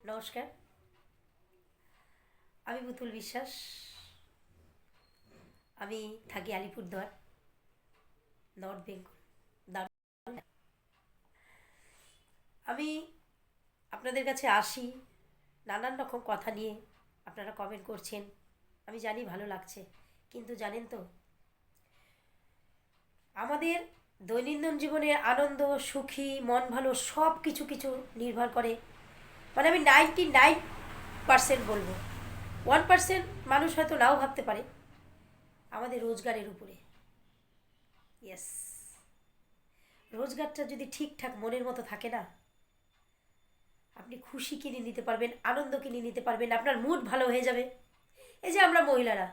নমস্কার। আমি পুতুল বিশ্বাস। আমি থাকি আলিপুরদুয়ার, নর্থ বেঙ্গল। দারুণ। আমি আপনাদের কাছে আসি নানান রকম কথা নিয়ে। আপনারা কমেন্ট করছেন, আমি জানি ভালো লাগছে। কিন্তু জানেন তো, আমাদের দৈনন্দিন জীবনে আনন্দ, সুখী, মন ভালো সব কিছু কিছু নির্ভর করে। মানে আমি 99% বলবো, 1% মানুষ হয়তো নাও ভাবতে পারে, আমাদের রোজগারের উপরে। ইয়েস, রোজগারটা যদি ঠিকঠাক মনের মতো থাকে না, আপনি খুশি কিনে নিতে পারবেন, আনন্দ কিনে নিতে পারবেন, আপনার মুড ভালো হয়ে যাবে। এই যে আমরা মহিলারা,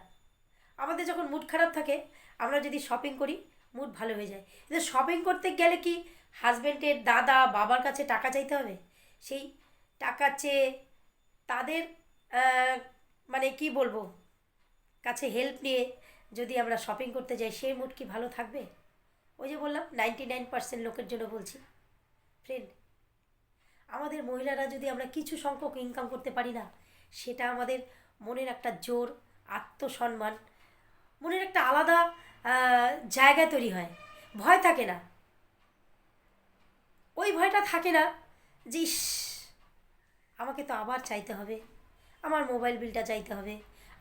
আমাদের যখন মুড খারাপ থাকে, আমরা যদি শপিং করি, মুড ভালো হয়ে যায়। কিন্তু শপিং করতে গেলে কি হাজব্যান্ডের, দাদা, বাবার কাছে টাকা চাইতে হবে? সেই টাকা চেয়ে তাদের আহ, মানে কি বলবো, কাছে হেল্প নিয়ে যদি আমরা শপিং করতে যাই, সেই মুড কি ভালো থাকবে? ওই যে বললাম, 99% লোকের জন্য বলছি ফ্রেন্ড। আমাদের মহিলারা যদি আমরা কিছু সংখ্যক ইনকাম করতে পারি না, সেটা আমাদের মনের একটা জোর, আত্মসম্মান, মনের একটা আলাদা জায়গা তৈরি হয়। ভয় থাকে না। ওই ভয়টা থাকে না যে ইস, আমাকে তো আবার চাইতে হবে, আমার মোবাইল বিলটা চাইতে হবে,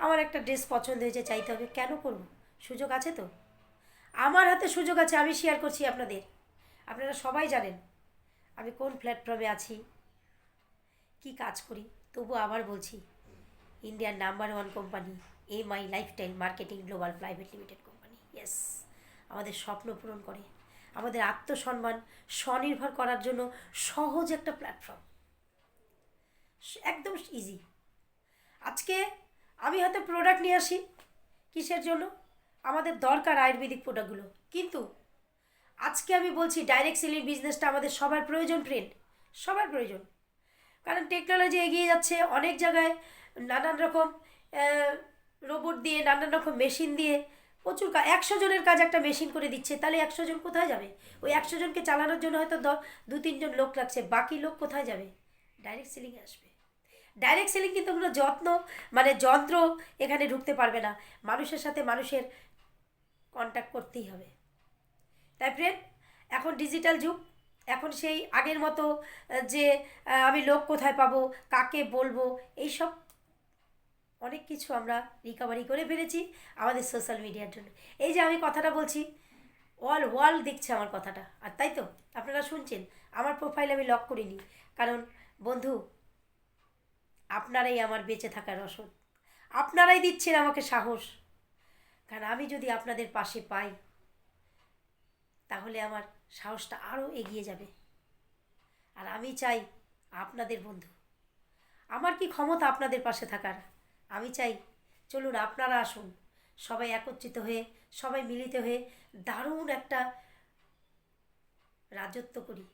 আমার একটা ড্রেস পছন্দ হয়েছে চাইতে হবে। কেন করব? সুযোগ আছে তো। আমার হাতে সুযোগ আছে, আমি শেয়ার করছি আপনাদের। আপনারা সবাই জানেন আমি কোন প্ল্যাটফর্মে আছি, কি কাজ করি। তবু আবার বলছি, ইন্ডিয়ার number 1 company MI lifestyle marketing global private limited company. Yes, আমাদের স্বপ্ন পূরণ করে, আমাদের আত্মসম্মান স্বনির্ভর করার জন্য সহজ একটা প্ল্যাটফর্ম, একদম ইজি। আজকে আমি হয়তো প্রোডাক্ট নিয়ে আসি, কিসের জন্য? আমাদের দরকার আয়ুর্বেদিক প্রোডাক্টগুলো। কিন্তু আজকে আমি বলছি, ডাইরেক্ট সেলিং বিজনেসটা আমাদের সবার প্রয়োজন ফ্রেন্ড, সবার প্রয়োজন। কারণ টেকনোলজি এগিয়ে যাচ্ছে অনেক জায়গায়, নানান রকম রোবট দিয়ে, নানান রকম মেশিন দিয়ে প্রচুর 100 জনের কাজ একটা মেশিন করে দিচ্ছে। তাহলে 100 জন কোথায় যাবে? ওই 100 জনকে চালানোর জন্য হয়তো 2-3 জন লোক লাগছে, বাকি লোক কোথায় যাবে? ডাইরেক্ট সেলিংয়ে আসবে। ডাইরেক্ট সেলিং কিন্তু কোনো যন্ত্র এখানে ঢুকতে পারবে না। মানুষের সাথে মানুষের কন্ট্যাক্ট করতেই হবে। তাই ফ্রেন্ড, এখন ডিজিটাল যুগ। এখন সেই আগের মতো যে আমি লোক কোথায় পাবো, কাকে বলবো, এইসব অনেক কিছু আমরা রিকভারি করে ফেলেছি আমাদের সোশ্যাল মিডিয়ার জন্য। এই যে আমি কথাটা বলছি, ওয়ার্ল্ড দেখছে আমার কথাটা। আর তাই তো আপনারা শুনছেন। আমার প্রোফাইল আমি লক করিনি, কারণ বন্ধু, আপনারাই আমার বেঁচে থাকার রসদ, আপনারাই দিচ্ছেন আমাকে সাহস। কারণ আমি যদি আপনাদের পাশে পাই, তাহলে আমার সাহসটা আরও এগিয়ে যাবে। আর আমি চাই আপনাদের বন্ধু, আমার কি ক্ষমতা আপনাদের পাশে থাকার? আমি চাই, চলুন আপনারা আসুন, সবাই একত্রিত হয়ে, সবাই মিলিত হয়ে দারুণ একটা রাজত্ব করি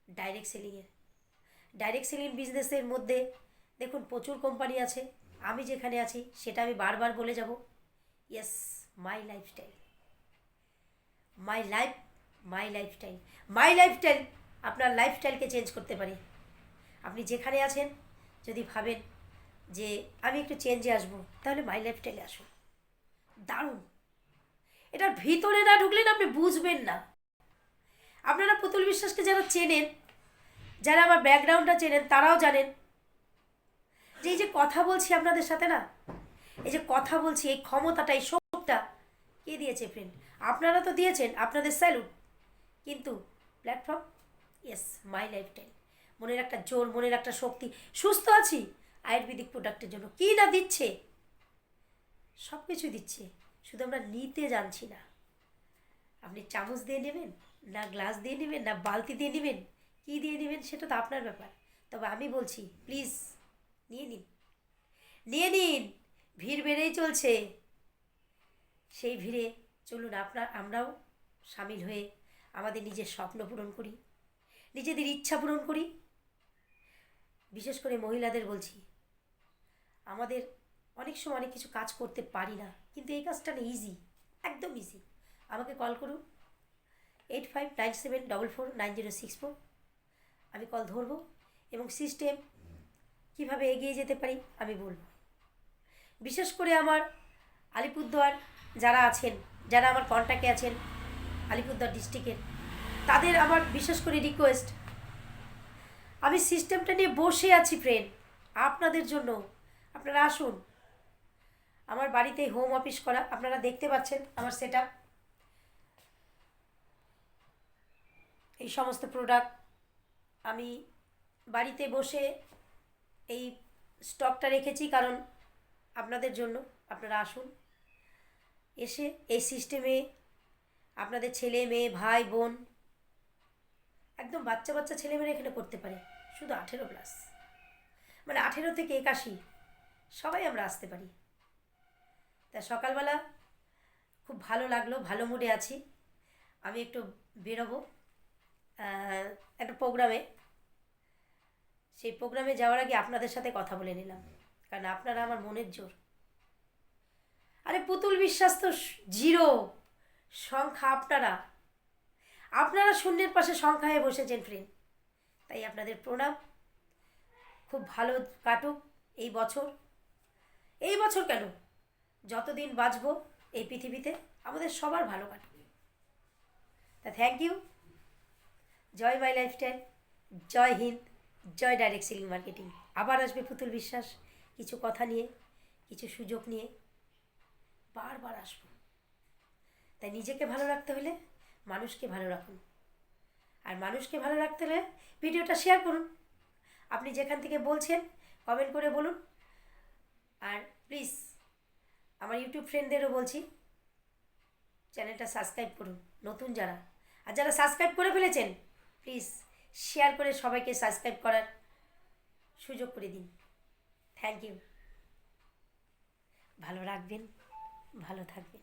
ডাইরেক্ট সেলিংয়ের। ডাইরেক্ট সেলিং বিজনেসের মধ্যে দেখুন প্রচুর কোম্পানি আছে। আমি যেখানে আছি সেটা আমি বারবার বলে যাব, yes, my lifestyle, my life, my lifestyle. My lifestyle আপনার লাইফস্টাইলকে চেঞ্জ করতে পারে। আপনি যেখানে আছেন, যদি ভাবেন যে আমি একটু চেঞ্জে আসবো, তাহলে মাই লাইফস্টাইলে আসুন। দারুণ। এটার ভিতরে না ঢুকলে না আপনি বুঝবেন না। আপনারা পুতুল বিশ্বাসকে যারা চেনেন, যারা আমার ব্যাকগ্রাউন্ডটা চেনেন, তারাও জানেন যে এই যে কথা বলছি আপনাদের সাথে না, এই যে কথা বলছি, এই ক্ষমতাটা, এই শক্তিটা কে দিয়েছে ফ্রেন্ড? আপনারা তো দিয়েছেন, আপনাদের স্যালুট। কিন্তু প্ল্যাটফর্ম, ইয়েস, মাই লাইফস্টাইল, মনের একটা জোর, মনের একটা শক্তি। সুস্থ আছি আয়ুর্বেদিক প্রোডাক্টের জন্য। কী না দিচ্ছে, সব কিছু দিচ্ছে, শুধু আমরা নিতে জানছি না। আপনি চামচ দিয়ে নেবেন, না গ্লাস দিয়ে নেবেন, না বালতি দিয়ে নেবেন, কী দিয়ে নেবেন সেটা তো আপনার ব্যাপার। তবে আমি বলছি, প্লিজ নিয়ে নিন, নিয়ে নিন। ভিড় বেড়েই চলছে, সেই ভিড়ে চলুন আমরাও সামিল হয়ে আমাদের নিজের স্বপ্ন পূরণ করি, নিজেদের ইচ্ছা পূরণ করি। বিশেষ করে মহিলাদের বলছি, আমাদের অনেক সময় অনেক কিছু কাজ করতে পারি না, কিন্তু এই কাজটা না ইজি, একদম ইজি। আমাকে কল করুন, 8597449064। আমি কল ধরবো এবং সিস্টেম কিভাবে এগিয়ে যেতে পারি আমি বলবো। বিশেষ করে আমার আলিপুরদুয়ার যারা আছেন, যারা আমার কন্ট্যাক্টে আছেন আলিপুরদুয়ার ডিস্ট্রিক্টের, তাদের আমার বিশেষ করে রিকোয়েস্ট, আমি সিস্টেমটা নিয়ে বসে আছি ফ্রেন্ড আপনাদের জন্য। আপনারা আসুন, আমার বাড়িতে হোম অফিস করা, আপনারা দেখতে পাচ্ছেন আমার সেটআপ, এই সমস্ত প্রোডাক্ট আমি বাড়িতে বসে এই স্টকটা রেখেছি কারণ আপনাদের জন্য। আপনারা আসুন, এসে এই সিস্টেমে আপনাদের ছেলে মেয়ে ভাই বোন একদম বাচ্চা বাচ্চা ছেলেমেয়েরা এখানে করতে পারে, শুধু 18+, মানে 18 থেকে 81 সবাই আমরা আসতে পারি। তা সকালবেলা খুব ভালো লাগলো, ভালো মুডে আছি। আমি একটু বেরোবো একটা প্রোগ্রামে, সেই প্রোগ্রামে যাওয়ার আগে আপনাদের সাথে কথা বলে নিলাম, কারণ আপনারা আমার মনের জোর। আরে পুতুল বিশ্বাস তো 0 সংখ্যা, আপনারা আপনারা শূন্যের পাশে সংখ্যা হয়ে বসেছেন ফ্রেন্ড, তাই আপনাদের প্রণাম। খুব ভালো কাটুক এই বছর, এই বছর কেন, যতদিন বাঁচবো এই পৃথিবীতে আমাদের সবার ভালো কাটুক। তা থ্যাংক ইউ। জয় মাই লাইফস্টাইল, জয় হিন্দ, জয় ডাইরেক্ট সেলিং মার্কেটিং। আবার আসবে পুতুল বিশ্বাস কিছু কথা নিয়ে, কিছু সুযোগ নিয়ে, বারবার আসবো। তাই নিজেকে ভালো রাখতে হলে মানুষকে ভালো রাখুন, আর মানুষকে ভালো রাখতে হলে ভিডিওটা শেয়ার করুন। আপনি যেখান থেকে বলছেন কমেন্ট করে বলুন। আর প্লিজ আমার ইউটিউব ফ্রেন্ডদেরও বলছি, চ্যানেলটা সাবস্ক্রাইব করুন নতুন যারা, আর যারা সাবস্ক্রাইব করে ফেলেছেন প্লিজ শেয়ার করে সবাইকে সাবস্ক্রাইব করার সুযোগ করে দিন। Thank you. ভালো রাখবেন, ভালো থাকবেন।